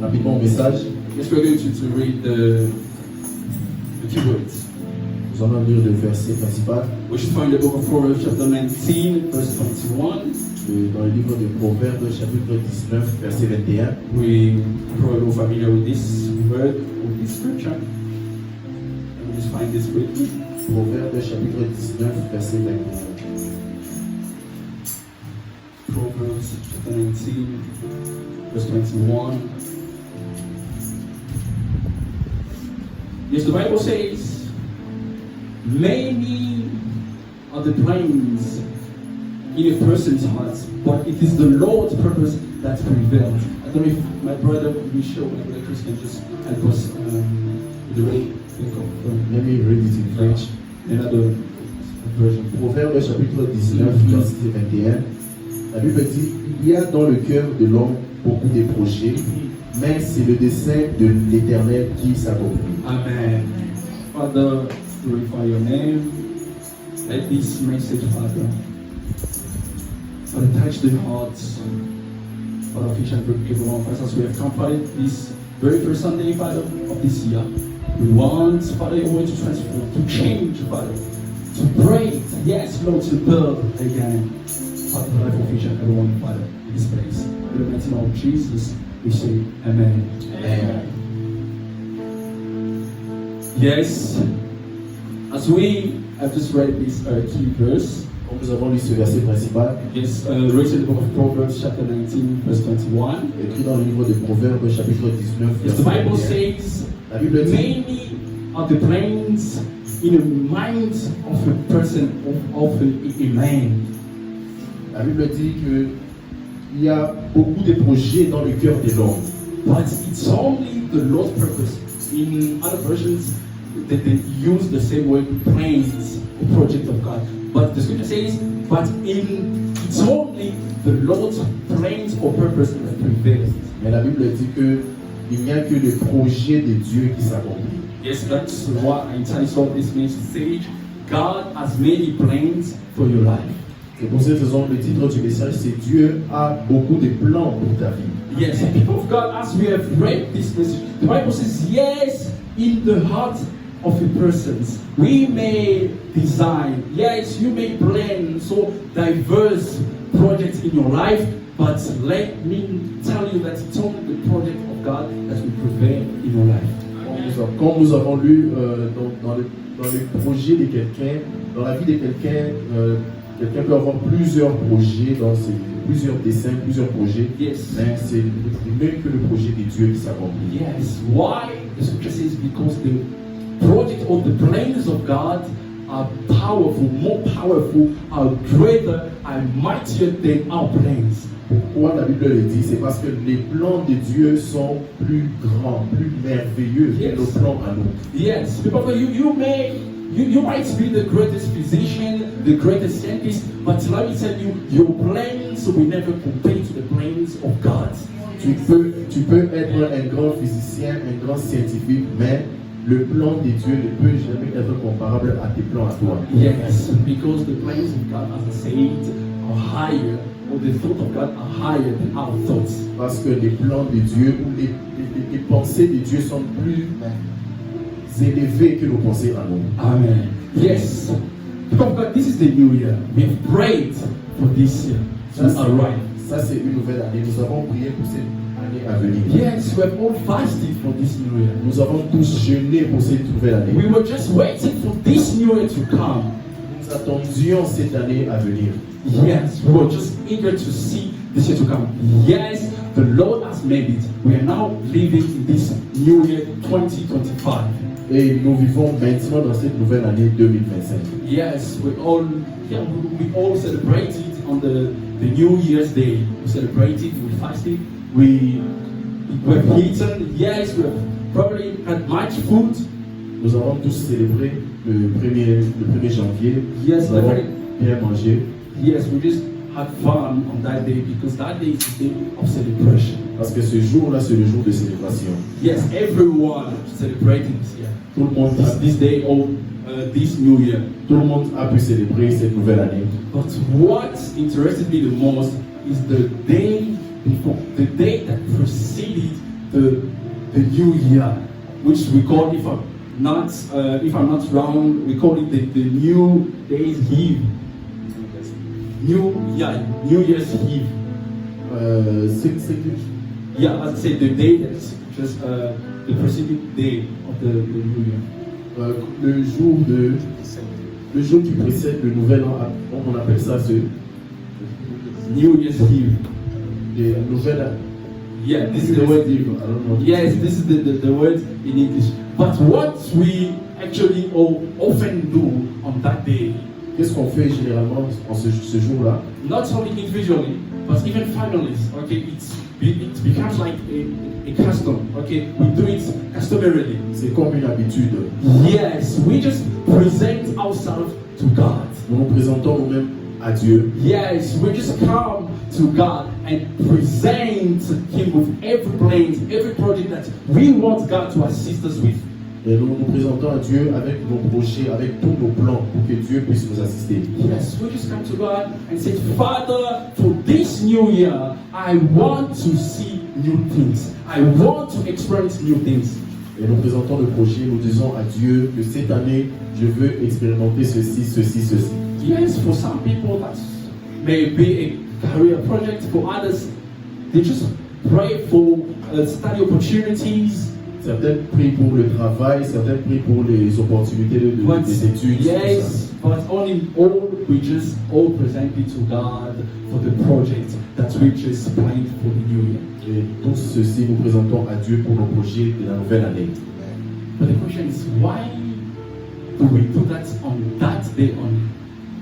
rapidement au message. Yes, we're going to read the key words. Nous allons lire le verset principal We should find the book of Proverbs, chapter 19, verse 21. dans le livre de Proverbes, chapitre 19, verset 21. We probably all familiar with this word, with this scripture. Let me just find this quickly. Proverbes, chapitre 19, verset 21. Proverbs, chapter 19, verse 21. Yes, the Bible says, many are the plans in a person's heart, but it is the Lord's purpose that prevails. I don't know if my brother Michel, whenever Chris can just help us with the way think of. Let me read it in French. Another version. Proverbes, chapitre 19, verset 21. La Bible dit, il y a dans le cœur de l'homme beaucoup de projets, mais c'est le dessein de l'Éternel qui s'accomplit. Amen. Father, glorify your name. Let this message, Father, touch the hearts of our Christian group, everyone of us, as we have come, Father, this very first Sunday, Father, of this year. We want, Father, your word to transform, to change, Father, to break, yes, Lord, to build again. Father, the life of each and everyone, Father, in this place. In the mighty name of Jesus, we say, Amen. Amen. Yes, as we have just read this key verse, Comme nous avons lu ce verset principal, yes, written in the book of Proverbs, chapter 19, verse 21. écrit dans le livre de Proverbes, chapitre 19, Yes, the verset Bible 21. says, La Bible dit, many are the plans in the mind of a person, of a man. la Bible dit que il y a beaucoup de projets dans le cœur de l'homme. But it's only the Lord's purpose. In other versions, they use the same word, plans, or project of God. But the scripture says, but it's only the Lord's plans or purpose that prevails. Mais la Bible dit que il n'y a que le projet de Dieu qui s'accomplit. Yes, that's what I entitled this message. God has many plans for your life. Et pour cette raison, le titre du message, c'est Dieu a beaucoup de plans pour ta vie. Yes, people of God, as we have read this message, the Bible says, yes, in the heart of a person, we may design, yes, you may plan so diverse projects in your life, but let me tell you that it's only the project of God that will prevail in your life. Comme nous avons lu dans le projet de quelqu'un, dans la vie de quelqu'un, quelqu'un peut avoir plusieurs projets, plusieurs dessins, plusieurs projets, Yes. mais c'est même que le projet de Dieu qui s'accomplit. Yes, why? The scripture says because the project or the plans of God are powerful, more powerful, are greater, are mightier than our plans. Pourquoi la Bible le dit? C'est parce que les plans de Dieu sont plus grands, plus merveilleux Yes. que nos plans à nous. Yes, because you might be the greatest physician, the greatest scientist, but let me tell you, your plans will never compare to the plans of God. Tu peux être un grand physicien, un grand scientifique, mais le plan de Dieu ne peut jamais être comparable à tes plans à toi. Yes, because the plans of God, as I said, are higher, or the thoughts of God are higher than our thoughts. Parce que les plans de Dieu ou les pensées de Dieu sont plus élevées que nos pensées à nous. Amen. Yes. Because of God, this is the new year. We have prayed for this year to arrive. Ça, c'est une nouvelle année. Nous avons prié pour cette année à venir. Yes, we have all fasted for this new year. Nous avons tous jeûné pour cette nouvelle année. We were just waiting for this new year to come. Nous attendions cette année à venir. Yes, we were just eager to see this year to come. Yes, the Lord has made it. We are now living in this new year 2025. Et nous vivons maintenant dans cette nouvelle année 2025. Yes, we all celebrated on the New Year's Day. We celebrated, we fasted, we have eaten. Yes, we have probably had much food. Nous avons tous célébré le 1er janvier. Yes, nous avons bien mangé. Yes, we just had fun on that day because that day is the day of celebration. Parce que ce jour-là, c'est le jour de célébration. Yes, everyone celebrating this year. Tout le monde, This day or this new year. tout le monde a pu célébrer cette nouvelle année. But what interested me the most is the day before, the day that preceded the new year, which we call, if I'm not wrong, we call it the New Year's Eve. New Year's Eve. Yeah, as I say, the day that's just the preceding day of the New Year. Le jour qui précède le nouvel an, on appelle ça New Year's Eve. Le nouvel an. Yeah, this is the word. Yes, this is the word in English. But what we actually often do on that day, qu'est-ce qu'on fait généralement en ce jour-là? Not only individually, but even families. Okay, it becomes like a custom. Okay, we do it customarily. C'est comme une habitude. Yes, we just present ourselves to God. Nous nous présentons nous-mêmes à Dieu. Yes, we just come to God and present Him with every plan, every project that we want God to assist us with. Et nous nous présentons à Dieu avec nos projets, avec tous nos plans pour que Dieu puisse nous assister. Yes, we just come to God and say, Father, for this new year, I want to see new things. I want to experience new things. Et nous présentons le projet, nous disons à Dieu que cette année, je veux expérimenter ceci, ceci, ceci. Yes, for some people that may be a career project. For others, they just pray for study opportunities. Certains prient pour le travail, certains prient pour les opportunités des études. Yes, but all in all, we just all present it to God for the project that we just planned for the new year. Et tous ceci, nous présentons à Dieu pour nos projets de la nouvelle année. But the question is, why do we do that on that day only?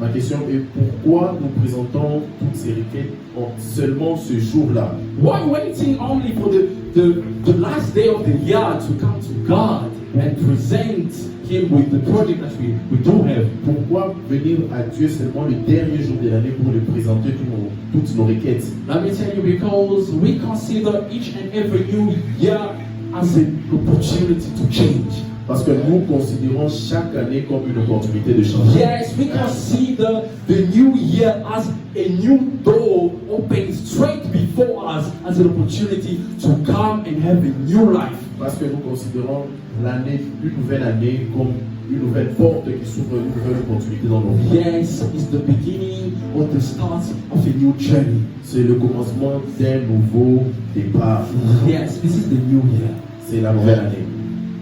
Ma question est pourquoi nous présentons toutes ces requêtes seulement ce jour-là? Why waiting only for the last day of the year to come to God and present Him with the project that we do have? Pourquoi venir à Dieu seulement le dernier jour de l'année pour lui présenter toutes nos requêtes? Let me tell you, because we consider each and every new year as an opportunity to change. Parce que nous considérons chaque année comme une opportunité de changer. Yes, we consider the new year as a new door open straight before us as an opportunity to come and have a new life. Parce que nous considérons une nouvelle année comme une nouvelle porte qui s'ouvre, une nouvelle opportunité dans nos vies. Yes, it's the beginning or the start of a new journey. C'est le commencement d'un nouveau départ. Yes, this is the new year. C'est la nouvelle année.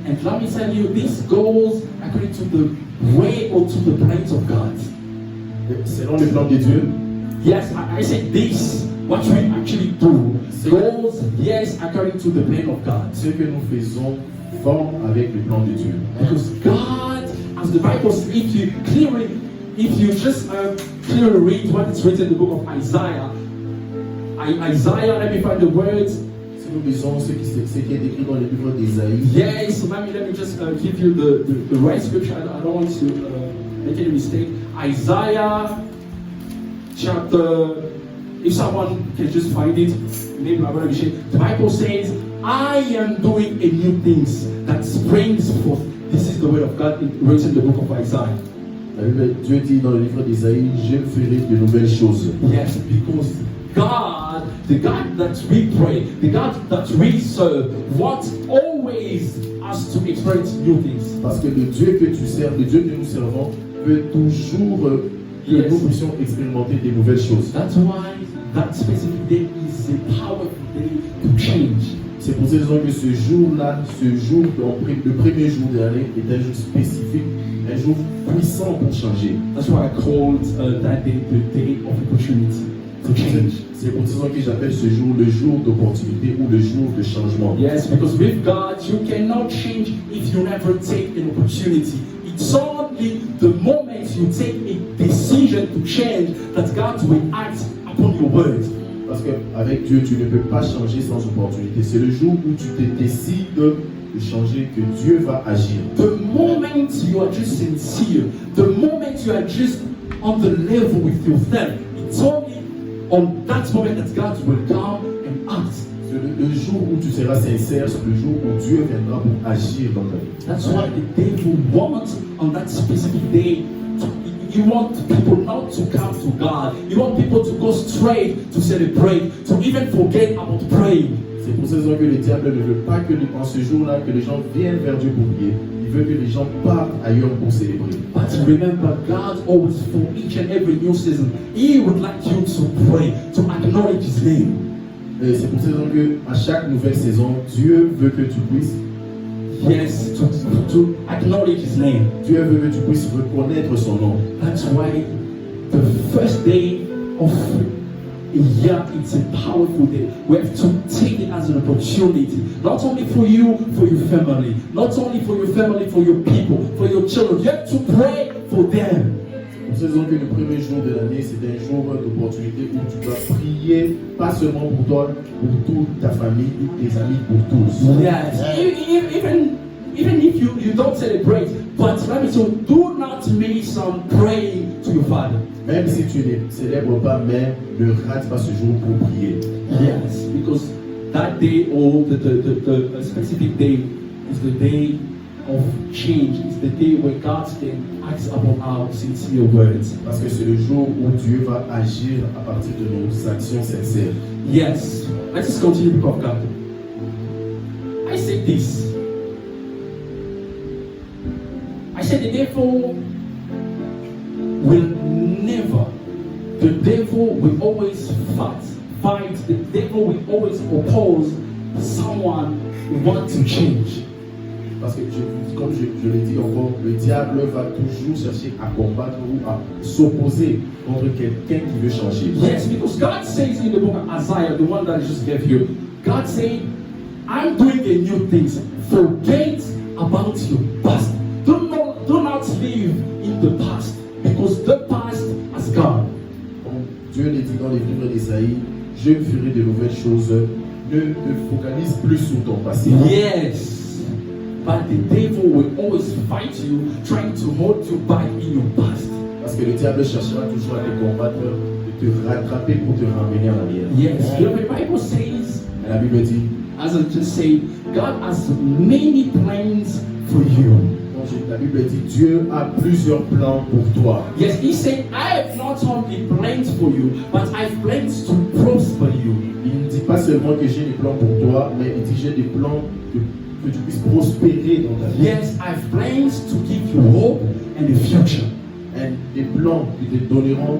And let me tell you, this goes according to the way or to the plans of God. Selon le plan de Dieu. Yes, I said this. What we actually do goes, yes, according to the plan of God. Ce que nous faisons forme avec le plan de Dieu. Because God, as the Bible says, if you just clearly read what is written in the book of Isaiah, Isaiah, let me find the words. Nous lisons ce qui est écrit dans le livre d'Ésaïe. Yes, let me just give you the right scripture. I don't want to make any mistake. Isaiah chapter, if someone can just find it, maybe I'm going to be shaking. The Bible says, I am doing a new things that springs forth. This is the word of God written in the book of Isaiah. Dieu dit dans le livre d'Ésaïe, je ferai de nouvelles choses. Yes, because God, the God that we pray, the God that we serve, wants always us to experience new things. Parce que le Dieu que tu sers, le Dieu que nous servons, veut toujours que nous puissions expérimenter des nouvelles choses. That's why that specific day is a powerful day to change. C'est pour cette raison que ce jour-là, le premier jour de l'année, est un jour spécifique, un jour puissant pour changer. That's why I called that day the day of opportunity. C'est pour ça que j'appelle ce jour le jour d'opportunité ou le jour de changement. Yes, because with God you cannot change if you never take an opportunity. It's only the moment you take a decision to change that God will act upon your word. Parce qu'avec Dieu, tu ne peux pas changer sans opportunité. C'est le jour où tu te décides de changer que Dieu va agir. The moment you are just sincere, the moment you are just on the level with yourself, it's only on that moment that God will come and act. Le jour où tu seras sincère, c'est le jour où Dieu viendra pour agir dans ta vie. That's why the devil wants on that specific day. You want people not to come to God. You want people to go straight to celebrate, to even forget about praying. C'est C'est pour ces raisons que le diable ne veut pas que en ce jour-là, que les gens viennent vers Dieu pour prier. Il veut que les gens partent ailleurs pour célébrer. But remember, God always, for each and every new season, He would like you to pray, to acknowledge His name. Et c'est pour ces raisons que à chaque nouvelle saison, Dieu veut que tu puisses, Yes, to acknowledge His name. Dieu veut que tu puisses reconnaître son nom. That's why the first day of a year, it's a powerful day. We have to take it as an opportunity, not only for you, for your family, not only for your family, for your people, for your children. You have to pray for them. Pour ces raisons que le premier jour de l'année, c'est un jour d'opportunité où tu dois prier, pas seulement pour toi, pour toute ta famille, tes amis, pour tous. Yes, even if you don't celebrate, but let me say, do not miss on praying to your Father. Même si tu ne célèbres pas, mais ne rate pas ce jour pour prier. Yes, because that day or the specific day is the day of change. It's the day where God can act upon our sincere words. Parce que c'est le jour où Dieu va agir à partir de nos actions sincères. Yes, let us continue, book of God. I say this. I said the devil the devil will always fight. The devil will always oppose someone who wants to change. Parce que, comme je l'ai dit encore, le diable va toujours chercher à combattre ou à s'opposer contre quelqu'un qui veut changer. Yes, because God says in the book of Isaiah, the one that I just gave you, God said, I'm doing a new thing. Forget about your past. Do not live in the past, because the past has gone. Comme Dieu l'a dit dans les livres d'Ésaïe, je ferai de nouvelles choses. Ne te focalise plus sur ton passé. Yes. But the devil will always fight you, trying to hold you back in your past. Parce que le diable cherchera toujours à te combattre, de te rattraper pour te ramener en arrière. Yes, you know, the Bible says, Mais la Bible dit, as I just said, God has many plans for you. la Bible dit, Dieu a plusieurs plans pour toi. Yes, He said, I have not only plans for you, but I have plans to prosper you. Il ne dit pas seulement que j'ai des plans pour toi, mais il dit j'ai des plans que tu puisses prospérer dans ta vie. Yes, I have plans to give you hope and a future. Et des plans qui te donneront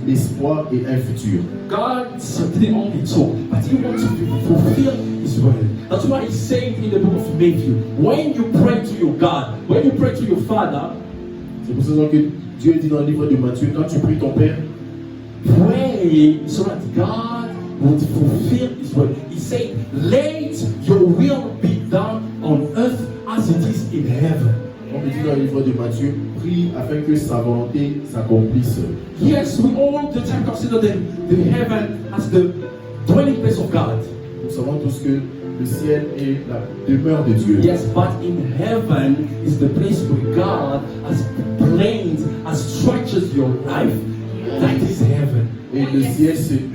l'espoir et un futur. God didn't only talk, but He wants to fulfill His word. That's why He said in the book of Matthew, when you pray to your God, when you pray to your Father, c'est pour ça que Dieu dit dans le livre de Matthieu, quand tu pries ton Père, pray so that God would fulfill His word. He said, let your will be done on earth as it is in heaven. On dit dans le livre de Matthieu, prie afin que sa volonté s'accomplisse. Yes, we all the time consider the heaven as the dwelling place of God. Nous savons tous que le ciel est la demeure de Dieu. Yes, but in heaven is the place where God has planned, has structured your life. That is heaven. Et le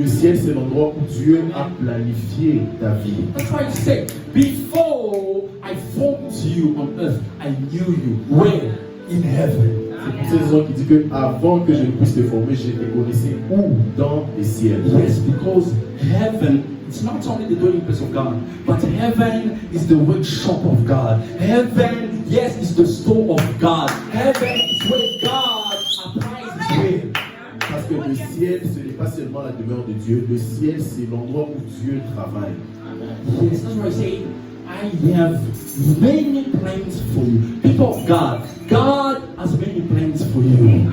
ciel, c'est l'endroit où Dieu a planifié ta vie. That's why He said, before I formed you on earth, I knew you. Where? In heaven. C'est pour ces raisons qu'il dit que avant que je ne puisse te former, je te connaissais où? Dans les ciels. Yes, because heaven, it's not only the dwelling place of God, but heaven is the workshop of God. Heaven, yes, is the store of God. Heaven is where God applies His will. Parce que le ciel, ce n'est pas seulement la demeure de Dieu. Le ciel, c'est l'endroit où Dieu travaille. Yes, that's why I say, I have many plans for you. People of God, God has many plans for you.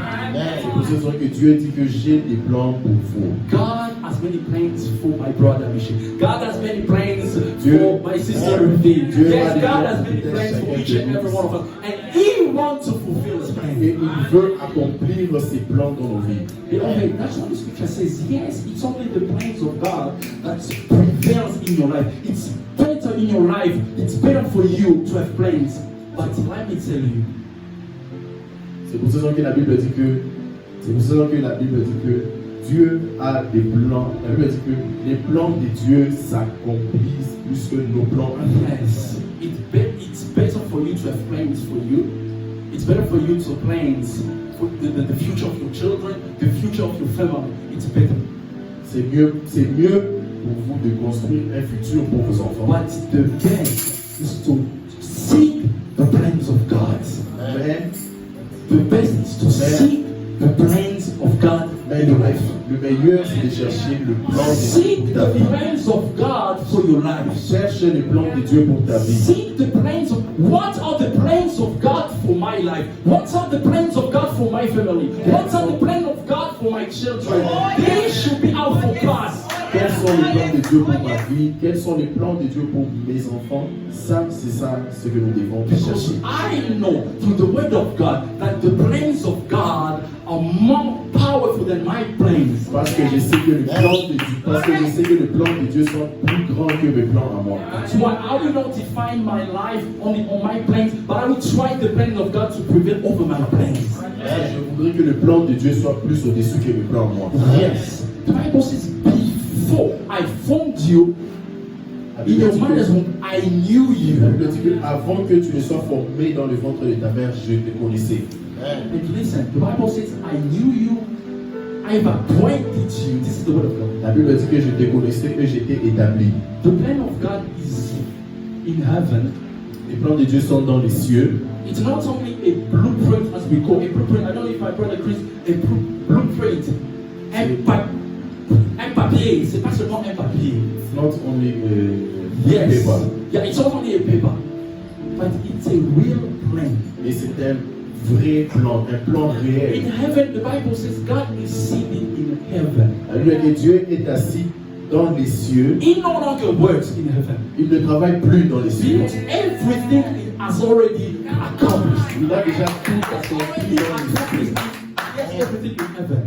C'est pour ces raisons que Dieu dit que j'ai des plans pour vous. God has many plans for my brother Michel. God has many plans for my sister Ruthie. Yes, God has many plans for each and every one of us. And He wants to fulfill His plan. Et il veut accomplir ses plans dans nos vies. Beloved, that's what the scripture says. Yes, it's only the plans of God that prevails in your life. It's better in your life. It's better for you to have plans. But let me tell you, C'est pour ça que la Bible dit que Dieu a des plans. La Bible dit que les plans de Dieu s'accomplissent plus que nos plans. yes, it's better for you to have plans for you. It's better for you to plans for the future of your children, the future of your family. It's better. C'est mieux pour vous de construire un futur pour vos enfants. But the best is to seek the plans of God. Mais, The best is to seek the plans of God in your life. le meilleur, c'est de chercher le plan de Dieu Seek pour ta the vie. plans of God for your life. Cherche le plan de Dieu pour ta vie. Seek the plans of what are the plans of God for my life? What are the plans of God for my family? What are the plans of God for my children? They should be our focus. Quels sont les plans de Dieu pour ma vie? Quels sont les plans de Dieu pour mes enfants? Ça, c'est ça ce que nous devons Because chercher. I know through the word of God that the plans of God are more powerful than my plans. Parce que je sais que le plan de Dieu, parce que je sais que le plan de Dieu sont plus grands que mes plans à moi. That's why I will not define my life only on my plans, but I will try the plan of God to prevail over my plans. Je voudrais que le plan de Dieu soit plus au-dessus que mes plans à moi. Yes. The Bible says, before I formed you La in Bible your dit mother's que- womb, I knew la you. Bible dit que avant que tu ne sois formé dans le ventre de ta mère, je te connaissais. And listen, the Bible says, I knew you, I have appointed you. This is the word of God. La Bible dit que je te connaissais, que j'étais établi. The plan of God is in heaven. Les plans de Dieu sont dans les cieux. It's not only a blueprint, as we call a blueprint. I don't know if my brother Chris, a blueprint. Un papier, c'est pas seulement un papier. It's not only Yes. paper. Yeah, it's not only a paper, but it's a real plan. Et c'est un vrai plan, un plan In réel. heaven, the Bible says God is seated in heaven. La Bible dit que Dieu est assis dans les cieux. He no longer works in heaven. Il ne travaille plus dans les cieux. Because everything has already accomplished. Il a déjà tout accompli He dans les cieux. accomplished everything in heaven.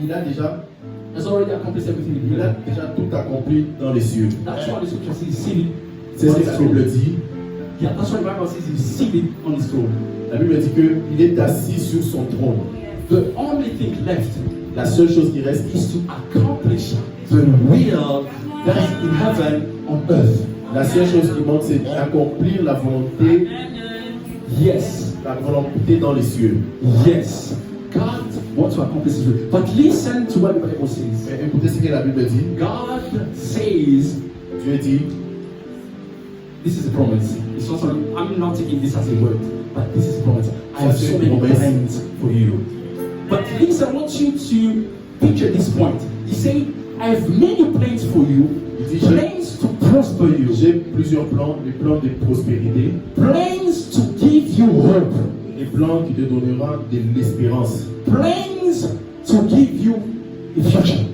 Il a déjà, Has already accomplished everything in il a heaven. déjà tout accompli dans les cieux. That's why the scripture says he's seated. C'est ce que la Bible dit. Yeah, that's why the Bible says he's seated on his throne. La Bible dit qu'il est assis sur son trône. The only thing left La seule chose qui reste is to accomplish the will that is in heaven on earth. La seule chose qui manque, c'est d'accomplir la volonté Yes, dans les cieux. yes. God wants to accomplish his will. But listen to what the Bible says. Mais écoutez ce que la Bible dit. God says, Dieu dit, this is a promise. It's not only, I'm not taking this as a word, but this is a promise. I have so many plans for you. But listen, I want you to picture this point. He said, I have many plans for you, Il dit, plans to prosper you, j'ai plusieurs plans, des plans de prospérité, plans to give you hope, des plans qui te donneront de l'espérance, plans to give you a future.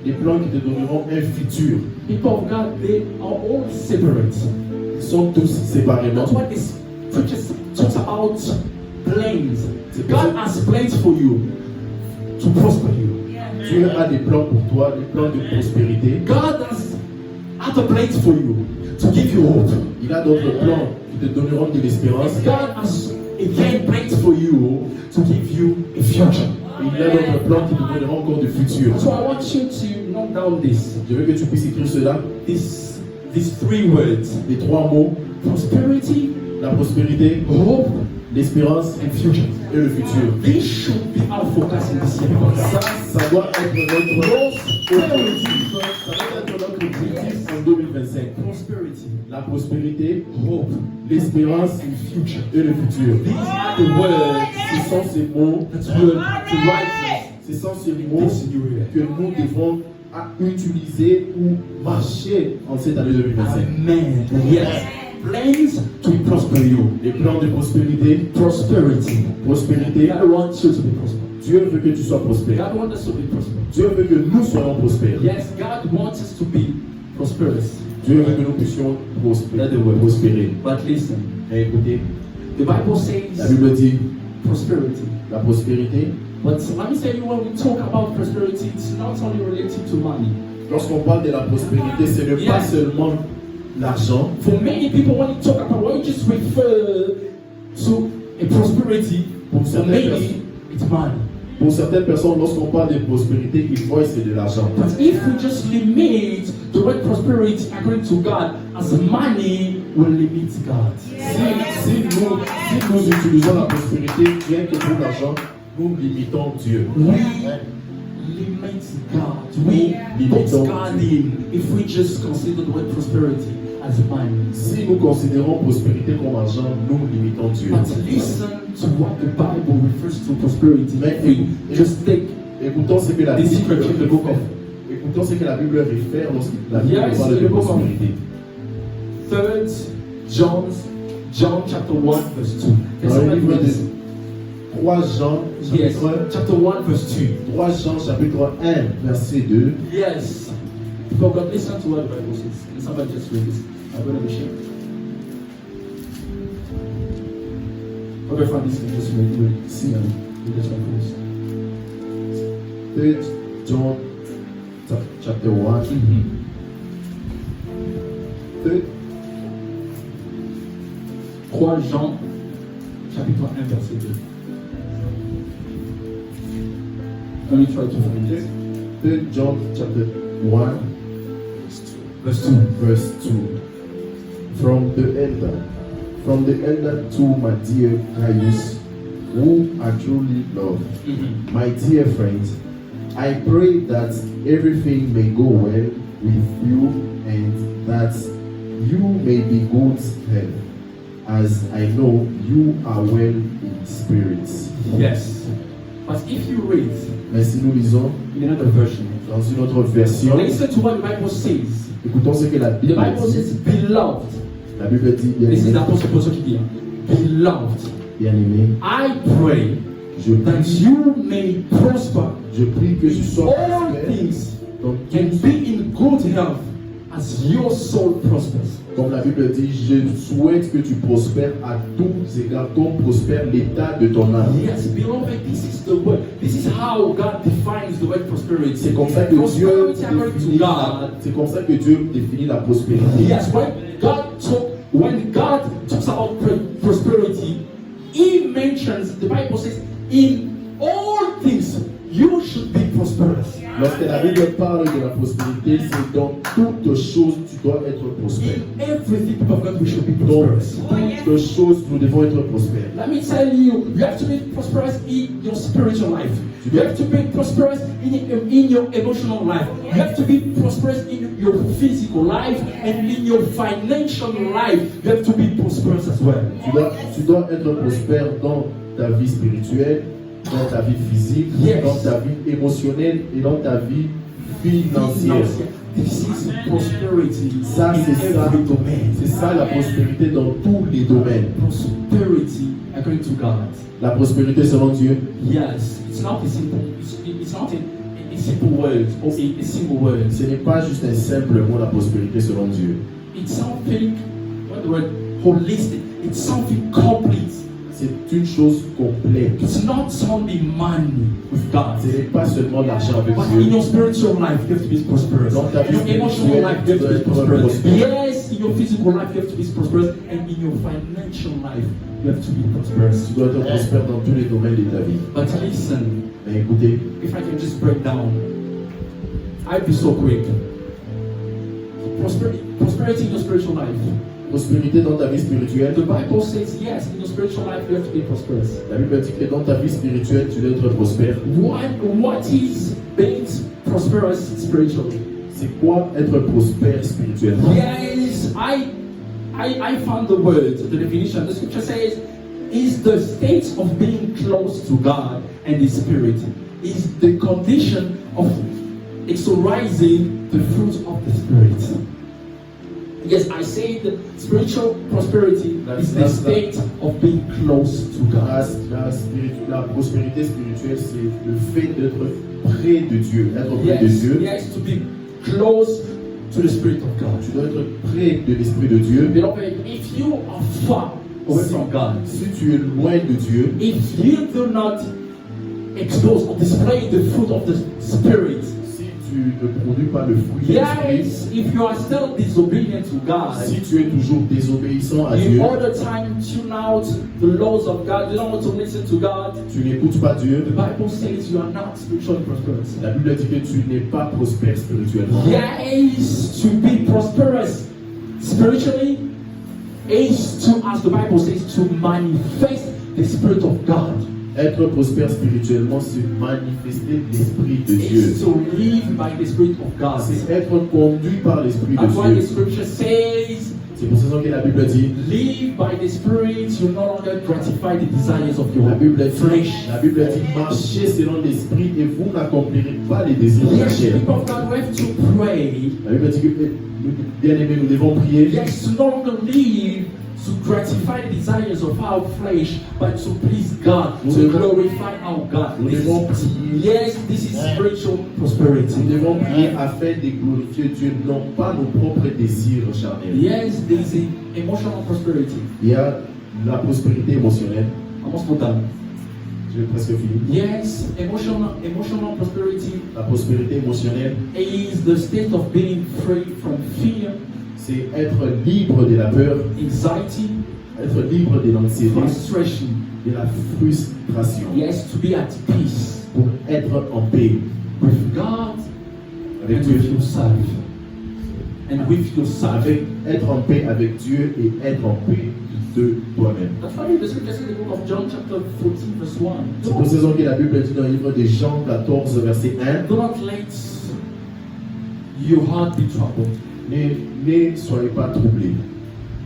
des plans qui te donneront un futur. People of God, they are all separate. Ils sont tous séparément. That's what this preacher talks about plans. God has plans for you to prosper you. Dieu a des plans pour toi, des plans de prospérité. God has other plans for you to give you hope. Il a d'autres plans qui te donneront de l'espérance. God has again plans for you to give you a future. Il a d'autres plans qui te donneront encore du futur. So I want you to note down this. Je veux que tu puisses écrire cela. These three words: Les trois mots, prosperity, la prospérité, hope, l'espérance and future. et le futur. This should be our focus in this year. Ça doit être notre Prosperity, ça doit être notre objectif en 2025. prosperity, La prospérité, hope, l'espérance and future. et le futur. These are the words Ce sont ces mots, that will write ce sont ces mots this new year. que nous devons utiliser ou marcher en cette année 2025. Amen. Yes. Plans to prosper you. Les plans de prospérité, Prosperity. prospérité. God wants you to be prosperous. Dieu veut que tu sois prospère. God wants us to be prosperous. Dieu veut que nous soyons prospères. Yes, God wants us to be prosperous. Dieu veut que nous puissions prospérer. But listen, Et écoutez, the Bible la says Bible dit prosperity. la prospérité. But let me tell you, when we talk about prosperity, it's not only related to money. Lorsqu'on parle de la prospérité, ce n'est pas seulement l'argent. For many people, when you talk about, when you just refer to a prosperity, certaines maybe personnes. it's money. Pour certaines personnes, lorsqu'on parle de prospérité, ils voient que c'est de l'argent. But if we just limit the word prosperity according to God as money, will limit God. Si nous utilisons la prospérité rien que pour l'argent, nous limitons Dieu. We limit limit God. We put God in if we just consider the word prosperity as money. Si nous considérons prospérité comme argent, nous limitons Dieu. But listen to what the Bible refers to prosperity. Mais Just take écoutons ce que la this Bible scripture in the book of écoutons ce que la Bible réfère lorsqu'il la Bible Yes, parle in de the book of prospérité. 3 John chapter 1 verse 2. Can Dans le somebody livre read this? de 3 Jean, Yes, chapitre chapter 1 verse 2. 3 Jean, chapitre 1, verset 2. Yes. For God, listen to what the Bible says. Can somebody just read this? I'm going to be sharing. Okay, from this, just read it. See, read this one first. 3 John, chapter 1. 3 Jean, chapitre 1, verset 2. Let me try to find this. 3 John, chapter 1, Verse 2. verse 2. From the elder to my dear Gaius, who I truly love. My dear friends, I pray that everything may go well with you and that you may be good health, as I know you are well in spirit. Yes. But if you read Mais si nous lisons in another version, dans une autre version, listen to what the Bible says. écoutons ce que la The Bible Bible dit. says, beloved. La Bible dit, bien This is aimé, l'apôtre Paul qui dit, beloved, bien aimé, I pray je that prie, you may prosper je prie que tu sois all prospère things dans and tout. be in good health as your soul prospers. Comme la Bible dit, je souhaite que tu prospères à tous égards, comme prospère l'état de ton âme. Yes, beloved, this is the word. This is how God defines the word prosperity. C'est comme ça que Dieu Prosperity according to définit God. c'est comme ça que Dieu définit la prospérité. Yes, when God talks about prosperity, He mentions, the Bible says, in all things you should be prosperous. Lorsque la Bible parle de la prospérité, c'est dans toutes choses tu dois être prospère. In everything, people of God, we should be Dans prosperous. toutes choses, nous devons être prospères. Let me tell you, you have to be prosperous in your spiritual life. You have to be prosperous in your emotional life. You have to be prosperous in your physical life and in your financial life. You have to be prosperous as well. Tu dois être prospère dans ta vie spirituelle, dans ta vie physique, Yes. dans ta vie émotionnelle et dans ta vie financière. This is prosperity Ça, in c'est ça. every domain. C'est ça la prospérité dans tous les domaines. Prosperity according to God. La prospérité selon Dieu, Yes, it's not a simple. It's not a simple word or a single word. ce n'est pas juste un simple mot, la prospérité selon Dieu. It's something. What the word? Holistic. It's something complete. C'est une chose complète. It's not only money with God. Ce n'est pas seulement l'argent avec But in Dieu. your spiritual life, you have to be prosperous. Dans ta In your vie emotional life, you have to be spirituelle, tu dois être prosperous. prospère. Yes, in your physical life, you have to be prosperous. And in your financial life, you have to be prosperous. Tu dois être prospère dans tous les domaines de ta vie. But listen, Mais écoutez, if I can just break down, I'd be so quick. Prosperity in your spiritual life. prospérité dans ta vie spirituelle. The Bible says, yes, in your spiritual life, you have to be prosperous. La Bible dit que dans ta vie spirituelle, tu dois être prospère. What is being prosperous spiritually? C'est quoi être prospère spirituellement? Yes, I found the word, the definition. The scripture says, is the state of being close to God and His Spirit. Is the condition of exercising the fruit of the Spirit. Yes, I say that spiritual prosperity is the state of being close to God. La prospérité spirituelle, c'est le fait d'être près de Dieu. Être près de Dieu. Yes, to be close to the Spirit of God. Tu dois être près de l'Esprit de Dieu. Beloved, if you are far away from God, Si tu es loin de Dieu, if you do not expose or display the fruit of the Spirit, si tu ne produis pas le fruit de l'Esprit, yes, if you are still disobedient to God, si tu es toujours désobéissant à you Dieu, all the time tune out the laws of God, you don't want to listen to God, tu n'écoutes pas Dieu, the Bible says you are not spiritually prosperous. la Bible dit que tu n'es pas prospère spirituellement. Yes, to be prosperous spiritually is to, as the Bible says, to manifest the Spirit of God. Être prospère spirituellement, c'est manifester l'Esprit de Dieu. It's to live by the Spirit of God. C'est être conduit par l'Esprit That's why de the Dieu. scripture says, C'est pour ça que la Bible dit, live by the Spirit, you no longer gratify the desires of your la Bible flesh. dit, marchez selon l'Esprit et vous n'accomplirez pas les désirs de la Yes, chair. people of God, we have to pray. La Bible dit que, bien aimés, nous devons prier. Yes, to no longer live to gratify the desires of our flesh, but to please God, to glorify our God. Nous devons prier. Yes, this is spiritual prosperity. Nous devons prier afin de glorifier Dieu, non pas nos propres désirs charnels. Yes, there is emotional prosperity. Il y a la prospérité émotionnelle. Almost not done. J'ai presque fini. Yes, emotional prosperity La prospérité émotionnelle, is the state of being free from fear, c'est être libre de la peur, anxiety, être libre de l'anxiété, frustration. de la frustration, Yes, to be at peace pour être en paix with God avec and Dieu, with yourself. And with yourself. être en paix avec Dieu et être en paix de toi-même. That's why the scripture says in the book of John chapter 14 verse 1. C'est pour ces raisons que la Bible dit dans le livre de Jean 14 verset 1, Do not let your heart be troubled. ne soyez pas troublés,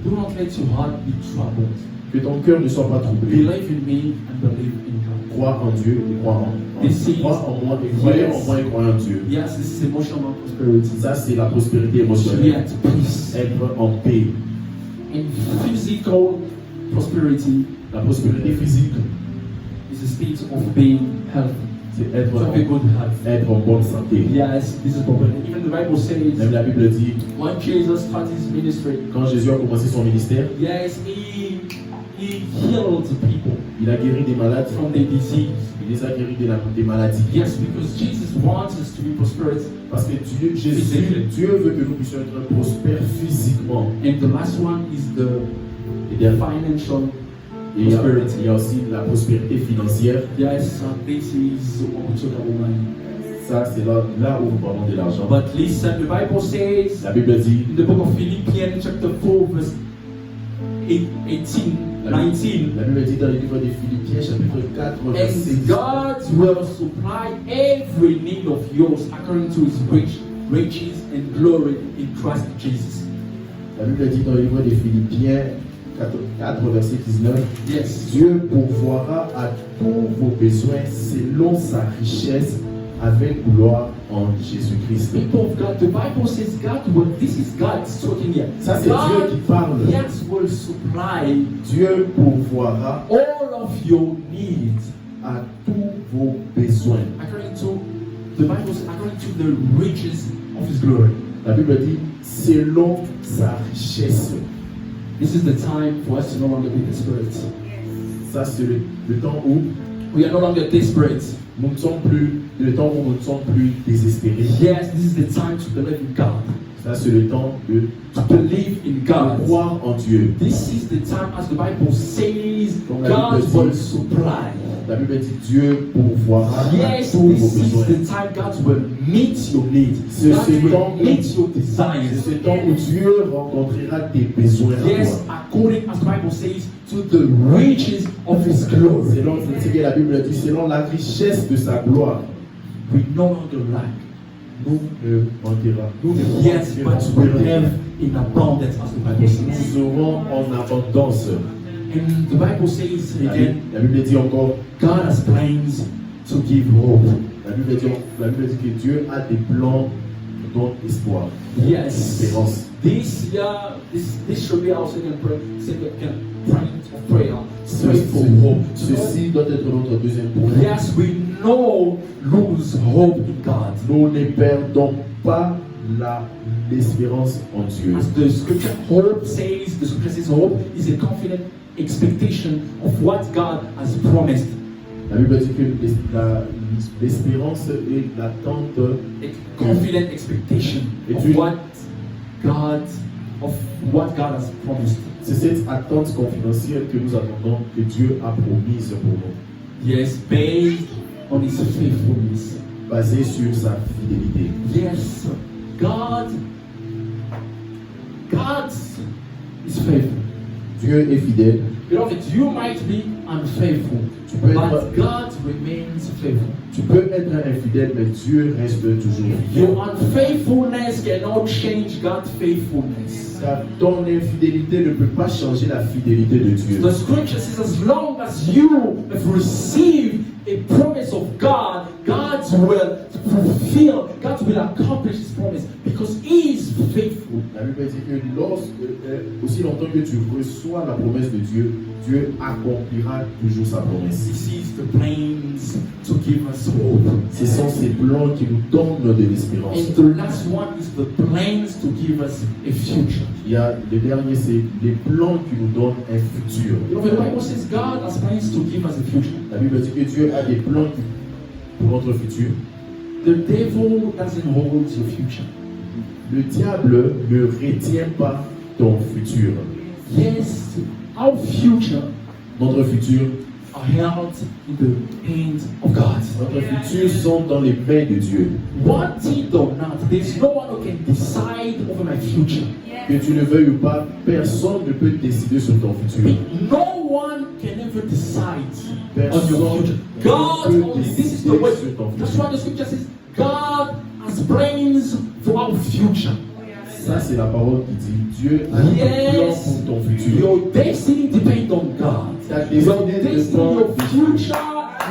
Do not let your heart be troubled. que ton cœur ne soit pas troublé. Believe in me and believe in God. Crois en Dieu et crois en moi et croyez en moi et croyez en Dieu. Yes, this is emotional prosperity. Ça c'est la prospérité To be émotionnelle, at peace. être en paix. And physical prosperity La prospérité physique, is a state of being healthy. c'est être To have a good health. être en bonne santé. Yes, this is property. Even the Bible says Même la Bible dit, when Jesus started his ministry, quand Jésus a commencé son ministère, yes, he healed people il a guéri des malades, from their disease. il les a guéris des maladies. Yes, because Jesus wants us to be prosperous. Parce que Dieu veut que nous puissions être prospères physiquement. And the last one is the Et derrière, financial il y prosperity. a aussi la prospérité financière. Yes, this is what we talk about money. Ça, c'est là où nous parlons de l'argent. But listen, the Bible says La Bible dit, in the book of Philippians, chapter 4, verse 18, 19. la Bible dit dans le livre de Philippiens, chapitre 4, verset And 10. God will supply every need of yours according to his riches and glory in Christ Jesus. La Bible dit dans le livre de Philippiens 4, verset 19. Yes. Dieu pourvoira à tous vos besoins selon sa richesse avec gloire en Jésus-Christ. People of God, the Bible says God will, this is God talking here. Ça, c'est Dieu qui parle. Yes, will supply Dieu pourvoira all of your needs à tous vos besoins. according to, the Bible says, according to the riches of his glory. La Bible dit selon sa richesse. This is the time for us to no longer be desperate. Ça, c'est le temps où We are no longer desperate. nous ne sommes plus, le temps où nous ne sommes plus désespérés. Yes, this is the time to believe in God. Ça, c'est le temps de To believe in God. croire en Dieu. This is the time, as the Bible says, Comme la God Bible will dit. supply. La Bible dit Dieu pourvoira à Yes, tous vos this is besoins. the time God will meet your needs. C'est God ce will temps meet your C'est desires. ce temps où Dieu rencontrera tes besoins à Yes, toi. according as the Bible says, to the riches of His glory. Selon ce que la Bible dit, selon la richesse de sa gloire, We no longer lack. nous ne manquera. Nous ne Yes, but we manquerons rien. have in abundance, as the Bible says. Nous serons en abondance. And the Bible says again, La Bible dit encore, God has plans to give hope. la Bible dit que Dieu a des plans dont espoir, Yes. espérance. This year, this should be our second point of prayer. Pray for hope. Ceci doit être notre deuxième point. Yes, we no lose hope in God. Nous ne perdons pas l'espérance en Dieu. As the scripture says hope is a confident expectation of what God has promised. La Bible dit que l'espérance est l'attente A confident expectation Et of tu- what God has promised. C'est cette attente confidentielle que nous attendons, que Dieu a promise pour nous, Yes, based on His faithfulness. basée sur sa fidélité. Yes, God is faithful. Dieu est fidèle. Beloved, you might be unfaithful, Tu peux être- but God remains faithful. Tu peux être infidèle, mais Dieu reste toujours fidèle. Your unfaithfulness cannot change God's faithfulness. Ton infidélité ne peut pas changer la fidélité de Dieu. The scripture says, as long as you have received a promise of God, God will fulfill, God will accomplish His promise because He is faithful. La Bible dit que aussi longtemps que tu reçois la promesse de Dieu, Dieu accomplira toujours sa promesse. He sees the plans to give us hope. Ce sont ces plans qui nous donnent de l'espérance. And the last one is the plans to give us a future. Il y a le dernier, c'est les plans qui nous donnent un futur. You know, the Bible says God has plans to give us a future. La Bible dit que Dieu a des plans pour notre futur. The devil doesn't hold your future. Le diable ne retient pas ton futur. Yes, our future Notre futur, are held in the hands of God. notre futur sont dans les mains de Dieu. Want it or not, there's no one who can decide over my future. Que tu le veuilles ou pas, personne ne peut décider sur ton futur. No one can ever decide on your Personne future. ne God peut only. This is décider the way. sur ton That's futur. why the scripture says God has plans for our future. Ça, c'est la parole qui dit Dieu a des plans Yes, pour ton futur. your destiny depends on God. Ta Your destinée destiny, dépend your de future,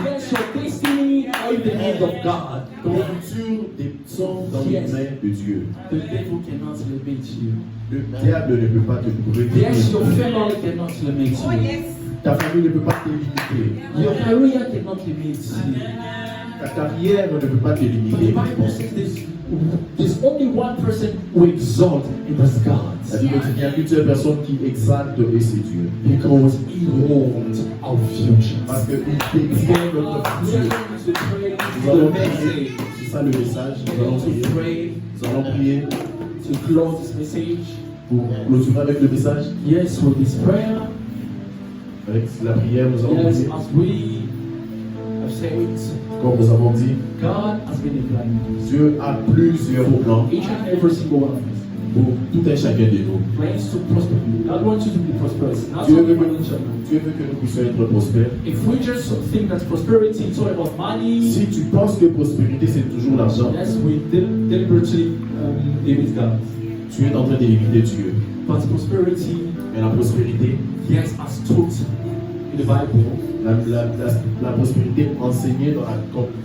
yes, your destiny are in the hands of God. ton futur sont dans les Yes. mains de Dieu. The devil cannot limit you. Le diable ne peut pas te Yes, your retenir. family cannot limit you. Ta famille ne peut pas te limiter. Your career cannot limit you. Ta carrière ne peut pas te But the limiter. Bible says there's only one person who exalts, and that's God. La Bible dit qu'il y a qu'une seule personne qui exalte et c'est Dieu. Because He holds our future. Parce qu'il détient notre futur. Nous allons prier. C'est ça le message. Nous allons prier. Nous allons prier To close this message, pour clôturer avec le message. yes, with this prayer, Avec la prière, nous allons yes, prier. as we have said, Comme nous avons dit, God has been a plan. Dieu a plusieurs plans Each and every single one of us. pour tout un chacun de nous. Plans to prosper you. God wants you to be prosperous. Not Dieu only veut, financially. Dieu veut que nous puissions être prospères. If we just think that prosperity is all about money, Si tu penses que prospérité c'est toujours l'argent, yes, we deliberately limit God. tu es en train d'éviter Dieu. But prosperity, Mais la prospérité, yes, as taught in the Bible, la prospérité enseignée dans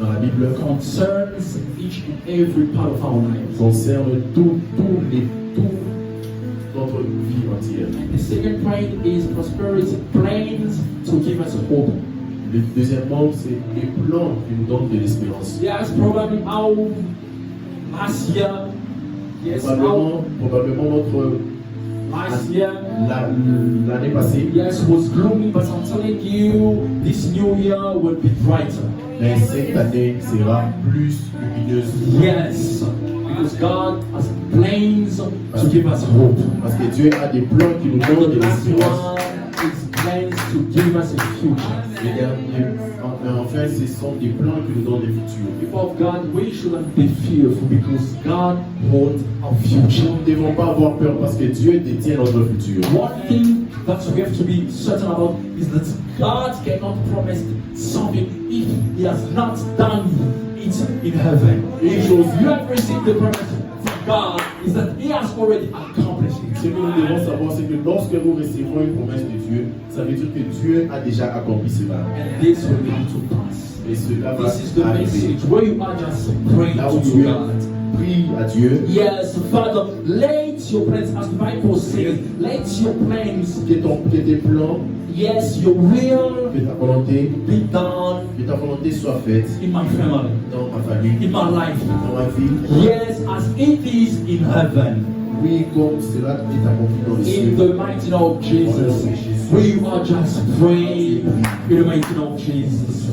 la Bible concerns each and every part of our lives. concerne toute notre vie entière. The second point is prosperity plans to give us hope. Deuxièmement, c'est les plans qui nous donnent de l'espérance. Yes, probably our last year, yes, our Probablement notre last year, l'année passée, yes, was gloomy, but I'm telling you, this new year will be brighter. mais cette année sera plus lumineuse. Yes, because God has plans to give us hope. Parce que Dieu a des plans qui nous And donnent the de last l'espérance. one is plans to give us a future. Les derniers, enfin, ce sont des plans qui nous donnent des futurs. People of God, we shouldn't be fearful because God holds our future. Nous ne devons pas avoir peur parce que Dieu détient notre futur. One thing that we have to be certain about is that God cannot promise something if He has not done it in heaven. If you have received the promise from God, is that He has already accomplished Ce it. que nous devons savoir, c'est que lorsque nous recevons une promesse de Dieu, ça veut dire que Dieu a déjà accompli cela. And this will come to pass. Et cela va This is the arriver. message where you are just praying Là où to tu your es, God. prie à Dieu. Yes, Father, let your plans, as the Bible says, let your plans, Que tes plans, yes, your will que ta volonté, be done que ta volonté soit faite in my family, dans ma famille, in my life. dans ma vie. Yes, as it is in heaven. Oui, comme cela est accompli dans les In cieux. the mighty name of Jesus. We are just praying in the mighty name of Jesus.